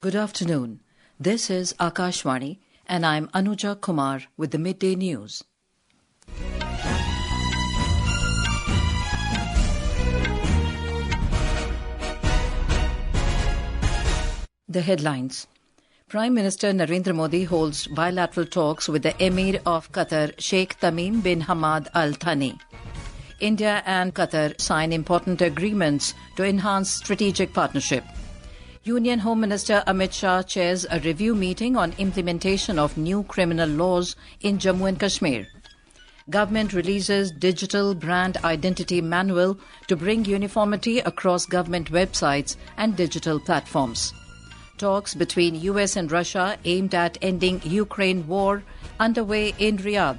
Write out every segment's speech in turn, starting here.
Good afternoon. This is Akashvani and I'm Anuja Kumar with the Midday News. The headlines. Prime Minister Narendra Modi holds bilateral talks with the Amir of Qatar, Sheikh Tamim bin Hamad Al-Thani. India and Qatar sign important agreements to enhance strategic partnership. Union Home Minister Amit Shah chairs a review meeting on implementation of new criminal laws in Jammu and Kashmir. Government releases digital brand identity manual to bring uniformity across government websites and digital platforms. Talks between US and Russia aimed at ending Ukraine war underway in Riyadh.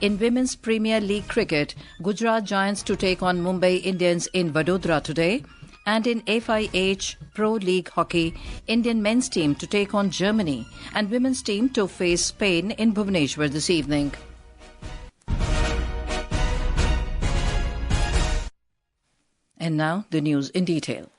In Women's Premier League cricket, Gujarat Giants to take on Mumbai Indians in Vadodara today. And in FIH Pro League hockey, Indian men's team to take on Germany and women's team to face Spain in Bhubaneswar this evening. And now the news in detail.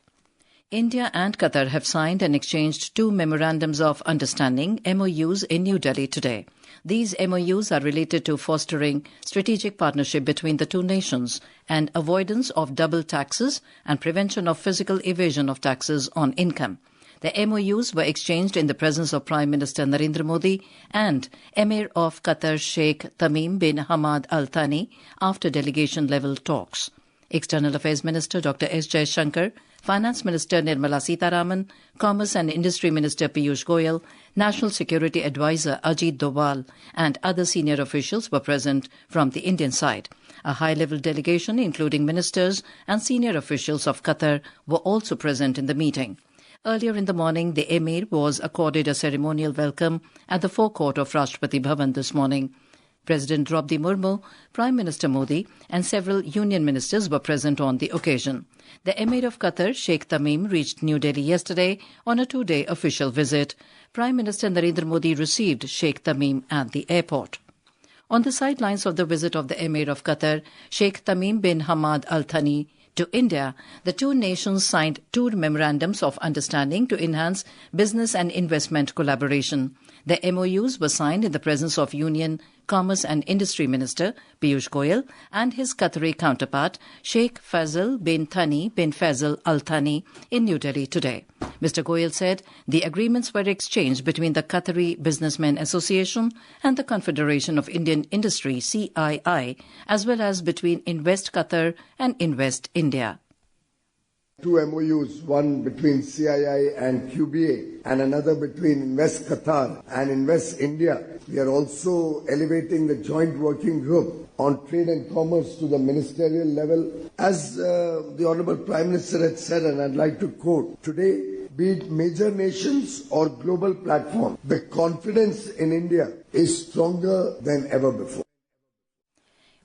India and Qatar have signed and exchanged two memorandums of understanding, MOUs, in New Delhi today. These MOUs are related to fostering strategic partnership between the two nations and avoidance of double taxes and prevention of physical evasion of taxes on income. The MOUs were exchanged in the presence of Prime Minister Narendra Modi and Amir of Qatar Sheikh Tamim bin Hamad Al-Thani after delegation-level talks. External Affairs Minister Dr. S. Shankar, Finance Minister Nirmala Sitharaman, Commerce and Industry Minister Piyush Goyal, National Security Advisor Ajit Doval and other senior officials were present from the Indian side. A high-level delegation, including ministers and senior officials of Qatar, were also present in the meeting. Earlier in the morning, the Emir was accorded a ceremonial welcome at the forecourt of Rashtrapati Bhavan this morning. President Draupadi Murmu, Prime Minister Modi and several union ministers were present on the occasion. The Amir of Qatar, Sheikh Tamim, reached New Delhi yesterday on a two-day official visit. Prime Minister Narendra Modi received Sheikh Tamim at the airport. On the sidelines of the visit of the Amir of Qatar, Sheikh Tamim bin Hamad Al-Thani, to India, the two nations signed two memorandums of understanding to enhance business and investment collaboration. The MOUs were signed in the presence of Union, Commerce and Industry Minister Piyush Goyal and his Qatari counterpart Sheikh Faisal bin Thani bin Faisal Al-Thani in New Delhi today. Mr. Goyal said the agreements were exchanged between the Qatari Businessmen Association and the Confederation of Indian Industry CII, as well as between Invest Qatar and Invest India. Two MOUs, one between CII and QBA and another between Invest Qatar and Invest India. We are also elevating the joint working group on trade and commerce to the ministerial level. As the Honourable Prime Minister had said, and I'd like to quote, today, be it major nations or global platform, the confidence in India is stronger than ever before.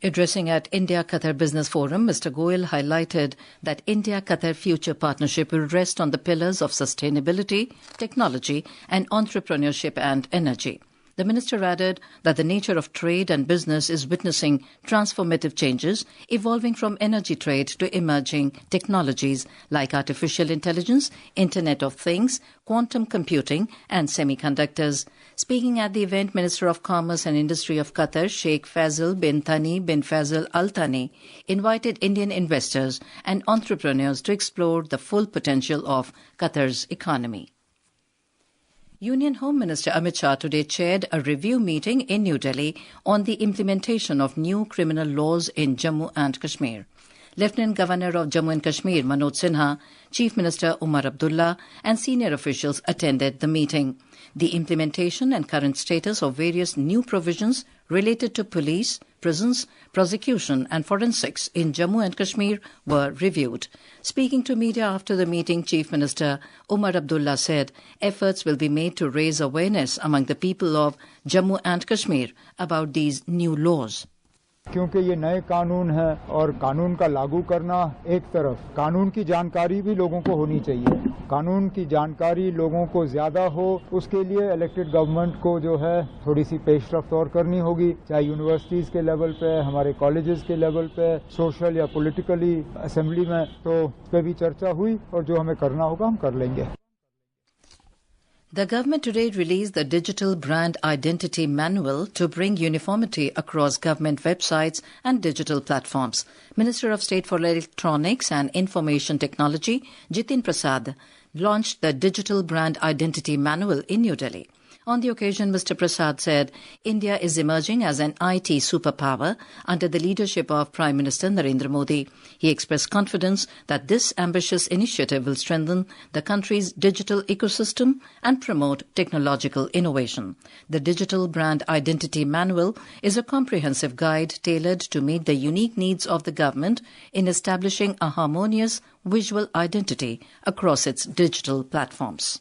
Addressing at India-Qatar Business Forum, Mr. Goyal highlighted that India-Qatar future partnership will rest on the pillars of sustainability, technology and entrepreneurship and energy. The minister added that the nature of trade and business is witnessing transformative changes, evolving from energy trade to emerging technologies like artificial intelligence, Internet of Things, quantum computing and semiconductors. Speaking at the event, Minister of Commerce and Industry of Qatar, Sheikh Faisal bin Thani bin Faisal Al-Thani, invited Indian investors and entrepreneurs to explore the full potential of Qatar's economy. Union Home Minister Amit Shah today chaired a review meeting in New Delhi on the implementation of new criminal laws in Jammu and Kashmir. Lieutenant Governor of Jammu and Kashmir, Manoj Sinha, Chief Minister Umar Abdullah and senior officials attended the meeting. The implementation and current status of various new provisions related to police, prisons, prosecution and forensics in Jammu and Kashmir were reviewed. Speaking to media after the meeting, Chief Minister Umar Abdullah said efforts will be made to raise awareness among the people of Jammu and Kashmir about these new laws. क्योंकि ये नए कानून हैं और कानून का लागू करना एक तरफ, कानून की जानकारी भी लोगों को होनी चाहिए। कानून की जानकारी लोगों को ज्यादा हो, उसके लिए इलेक्टेड गवर्नमेंट को जो है थोड़ी सी पेशरफ्त और करनी होगी, चाहे यूनिवर्सिटीज के लेवल पे, हमारे कॉलेजेस के लेवल पे, सोशल या पॉलिटिकली असेंबली में, तो इस पे भी चर्चा हुई और जो हमें करना होगा हम कर लेंगे। The government today released the Digital Brand Identity Manual to bring uniformity across government websites and digital platforms. Minister of State for Electronics and Information Technology, Jitin Prasad, launched the Digital Brand Identity Manual in New Delhi. On the occasion, Mr. Prasad said, India is emerging as an IT superpower under the leadership of Prime Minister Narendra Modi. He expressed confidence that this ambitious initiative will strengthen the country's digital ecosystem and promote technological innovation. The Digital Brand Identity Manual is a comprehensive guide tailored to meet the unique needs of the government in establishing a harmonious visual identity across its digital platforms.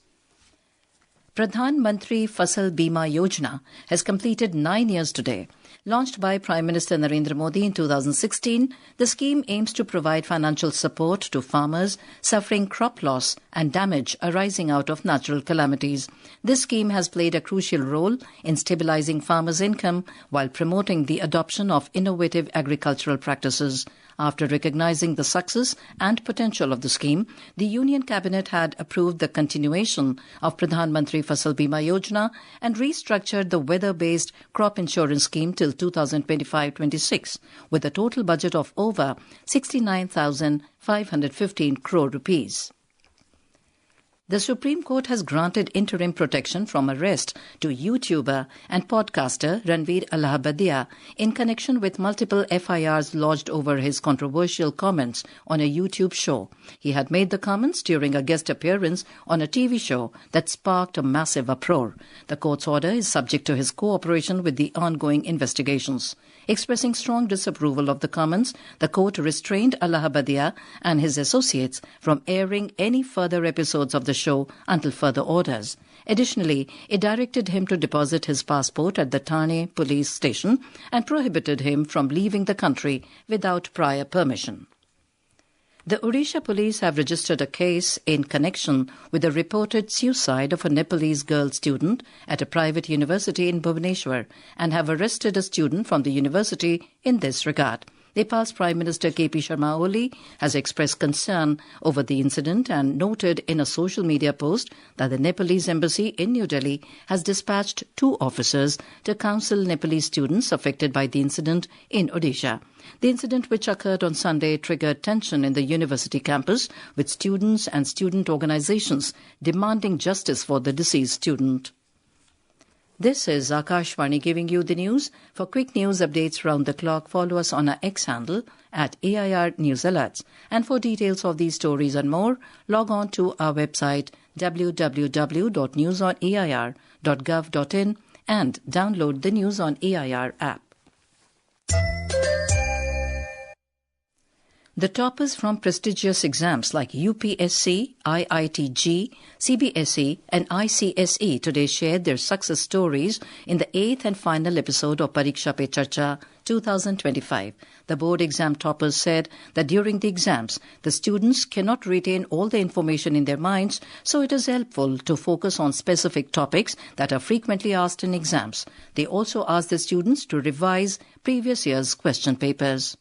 Pradhan Mantri Fasal Bima Yojana has completed 9 years today. Launched by Prime Minister Narendra Modi in 2016, the scheme aims to provide financial support to farmers suffering crop loss and damage arising out of natural calamities. This scheme has played a crucial role in stabilizing farmers' income while promoting the adoption of innovative agricultural practices. After recognizing the success and potential of the scheme, the Union Cabinet had approved the continuation of Pradhan Mantri Fasal Bima Yojana and restructured the weather-based crop insurance scheme till 2025-26 with a total budget of over 69,515 crore rupees. The Supreme Court has granted interim protection from arrest to YouTuber and podcaster Ranveer Allahabadia in connection with multiple FIRs lodged over his controversial comments on a YouTube show. He had made the comments during a guest appearance on a TV show that sparked a massive uproar. The court's order is subject to his cooperation with the ongoing investigations. Expressing strong disapproval of the comments, the court restrained Allahabadia and his associates from airing any further episodes of the show until further orders. Additionally, it directed him to deposit his passport at the Al-Thani police station and prohibited him from leaving the country without prior permission. The Odisha police have registered a case in connection with the reported suicide of a Nepalese girl student at a private university in Bhubaneswar and have arrested a student from the university in this regard. Nepal's Prime Minister K.P. Sharma Oli has expressed concern over the incident and noted in a social media post that the Nepalese embassy in New Delhi has dispatched 2 officers to counsel Nepalese students affected by the incident in Odisha. The incident, which occurred on Sunday, triggered tension in the university campus, with students and student organizations demanding justice for the deceased student. This is Akashvani giving you the news. For quick news updates round the clock, follow us on our X handle at AIR News Alerts. And for details of these stories and more, log on to our website www.newsonair.gov.in and download the News on AIR app. The toppers from prestigious exams like UPSC, IIT-G, CBSE and ICSE today shared their success stories in the 8th and final episode of Pariksha Pe Charcha 2025. The board exam toppers said that during the exams, the students cannot retain all the information in their minds, so it is helpful to focus on specific topics that are frequently asked in exams. They also asked the students to revise previous year's question papers.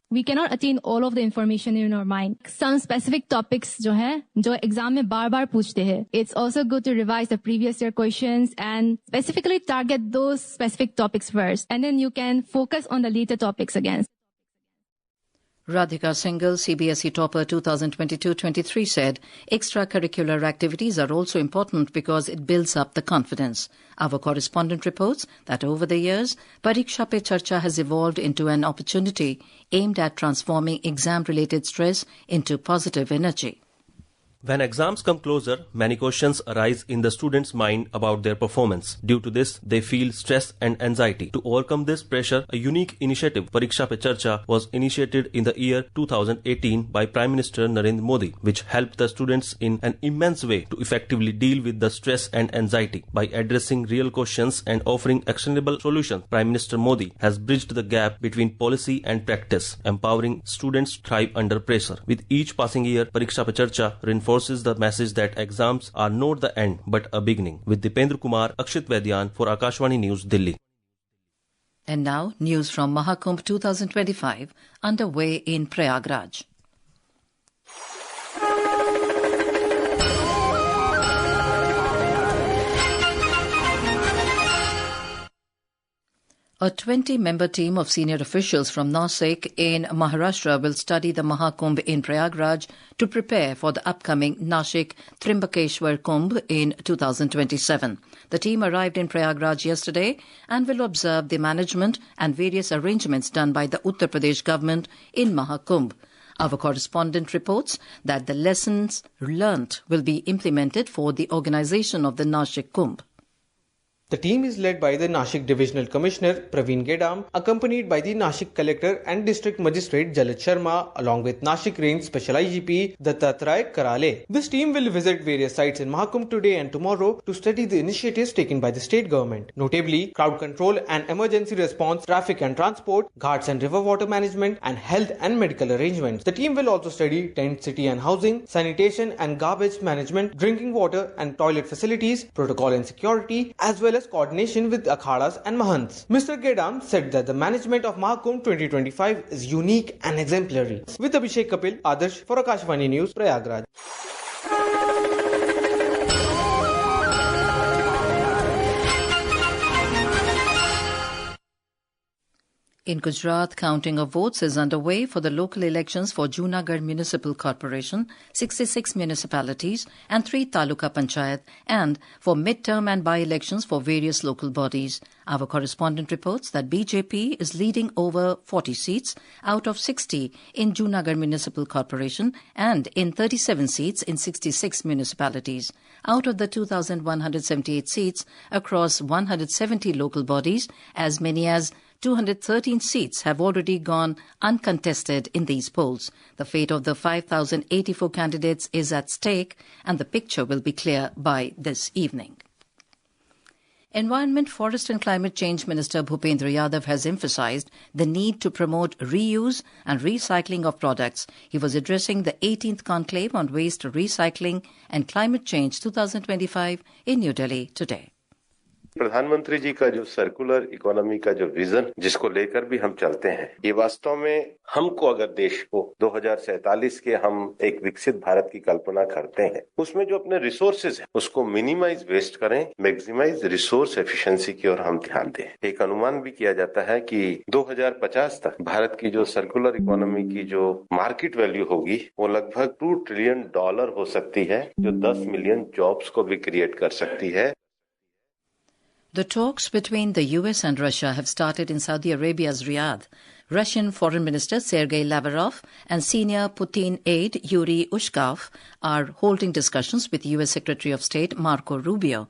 We cannot attain all of the information in our mind. Some specific topics जो exam में बार-बार पूछते हैं. It's also good to revise the previous year questions and specifically target those specific topics first. And then you can focus on the later topics again. Radhika Singhal, CBSE topper 2022-23 said, extracurricular activities are also important because it builds up the confidence. Our correspondent reports that over the years, Pariksha Pe Charcha has evolved into an opportunity aimed at transforming exam-related stress into positive energy. When exams come closer, many questions arise in the students' mind about their performance. Due to this, they feel stress and anxiety. To overcome this pressure, a unique initiative, Pariksha Pe Charcha, was initiated in the year 2018 by Prime Minister Narendra Modi, which helped the students in an immense way to effectively deal with the stress and anxiety. By addressing real questions and offering actionable solutions, Prime Minister Modi has bridged the gap between policy and practice, empowering students to thrive under pressure. With each passing year, Pariksha Pe Charcha reinforces the message that exams are not the end but a beginning. With Dipendra Kumar, Akshit Vaidyan for Akashvani News, Delhi. And now, news from Maha Kumbh 2025 underway in Prayagraj. A 20-member team of senior officials from Nashik in Maharashtra will study the Maha Kumbh in Prayagraj to prepare for the upcoming Nashik Trimbakeshwar Kumbh in 2027. The team arrived in Prayagraj yesterday and will observe the management and various arrangements done by the Uttar Pradesh government in Maha Kumbh. Our correspondent reports that the lessons learnt will be implemented for the organization of the Nashik Kumbh. The team is led by the Nashik Divisional Commissioner Praveen Gedam, accompanied by the Nashik Collector and District Magistrate Jalaj Sharma, along with Nashik Range Special IGP Dattatray Karale. This team will visit various sites in Maha Kumbh today and tomorrow to study the initiatives taken by the state government, notably crowd control and emergency response, traffic and transport, ghats and river water management, and health and medical arrangements. The team will also study tent city and housing, sanitation and garbage management, drinking water and toilet facilities, protocol and security, as well as coordination with akhadas and mahants. Mr. Gedam said that the management of Maha Kumbh 2025 is unique and exemplary. With Abhishek Kapil, Adarsh for Akashvani News, Prayagraj. In Gujarat, counting of votes is underway for the local elections for Junagadh Municipal Corporation, 66 municipalities and 3 Taluka Panchayat, and for mid-term and by-elections for various local bodies. Our correspondent reports that BJP is leading over 40 seats out of 60 in Junagadh Municipal Corporation and in 37 seats in 66 municipalities. Out of the 2,178 seats across 170 local bodies, as many as 213 seats have already gone uncontested in these polls. The fate of the 5,084 candidates is at stake, and the picture will be clear by this evening. Environment, Forest and Climate Change Minister Bhupendra Yadav has emphasized the need to promote reuse and recycling of products. He was addressing the 18th Conclave on Waste Recycling and Climate Change 2025 in New Delhi today. प्रधानमंत्री जी का जो circular economy का जो vision जिसको लेकर भी हम चलते हैं, ये वास्तव में हमको अगर देश को 2047 के हम एक विकसित भारत की कल्पना करते हैं, उसमें जो अपने रिसोर्सेज है उसको मिनिमाइज वेस्ट करें, मैक्सिमाइज रिसोर्स एफिशिएंसी की ओर हम ध्यान दें। एक अनुमान भी किया जाता है कि 2050 तक भारत की जो सर्कुलर इकोनॉमी की जो मार्केट वैल्यू होगी वो लगभग $2 ट्रिलियन हो सकती है, जो 10 मिलियन जॉब्स को भी क्रिएट कर सकती है। The talks between the US and Russia have started in Saudi Arabia's Riyadh. Russian Foreign Minister Sergei Lavrov and senior Putin aide Yuri Ushkov are holding discussions with US Secretary of State Marco Rubio,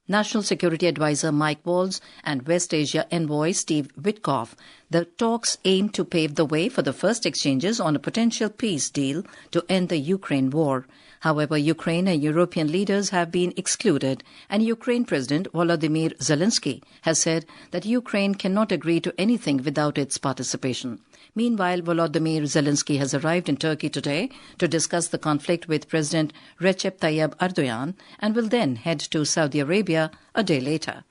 National Security Advisor Mike Waltz and West Asia Envoy Steve Witkoff. The talks aim to pave the way for the first exchanges on a potential peace deal to end the Ukraine war. However, Ukraine and European leaders have been excluded, and Ukraine President Volodymyr Zelensky has said that Ukraine cannot agree to anything without its participation. Meanwhile, Volodymyr Zelensky has arrived in Turkey today to discuss the conflict with President Recep Tayyip Erdogan and will then head to Saudi Arabia a day later.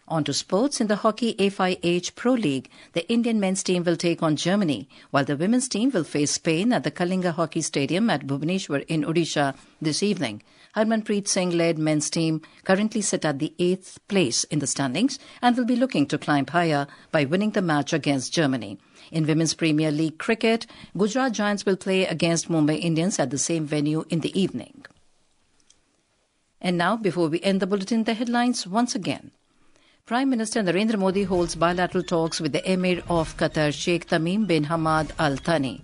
On to sports. In the hockey FIH Pro League, the Indian men's team will take on Germany, while the women's team will face Spain at the Kalinga Hockey Stadium at Bhubaneswar in Odisha this evening. Harmanpreet Singh-led men's team currently sit at the 8th place in the standings and will be looking to climb higher by winning the match against Germany. In Women's Premier League cricket, Gujarat Giants will play against Mumbai Indians at the same venue in the evening. And now, before we end the bulletin, the headlines once again. Prime Minister Narendra Modi holds bilateral talks with the Amir of Qatar, Sheikh Tamim bin Hamad Al-Thani.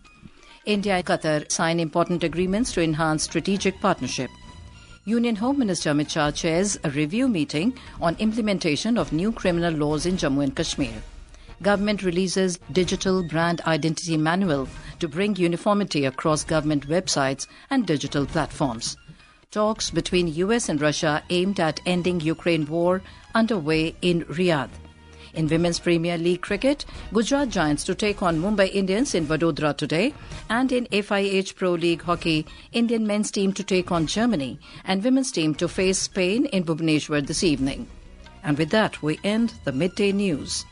India and Qatar sign important agreements to enhance strategic partnership. Union Home Minister Amit Shah chairs a review meeting on implementation of new criminal laws in Jammu and Kashmir. Government releases digital brand identity manual to bring uniformity across government websites and digital platforms. Talks between US and Russia aimed at ending Ukraine war underway in Riyadh. In Women's Premier League cricket, Gujarat Giants to take on Mumbai Indians in Vadodara today, and in FIH Pro League hockey, Indian men's team to take on Germany and women's team to face Spain in Bhubaneswar this evening. And with that, we end the midday news.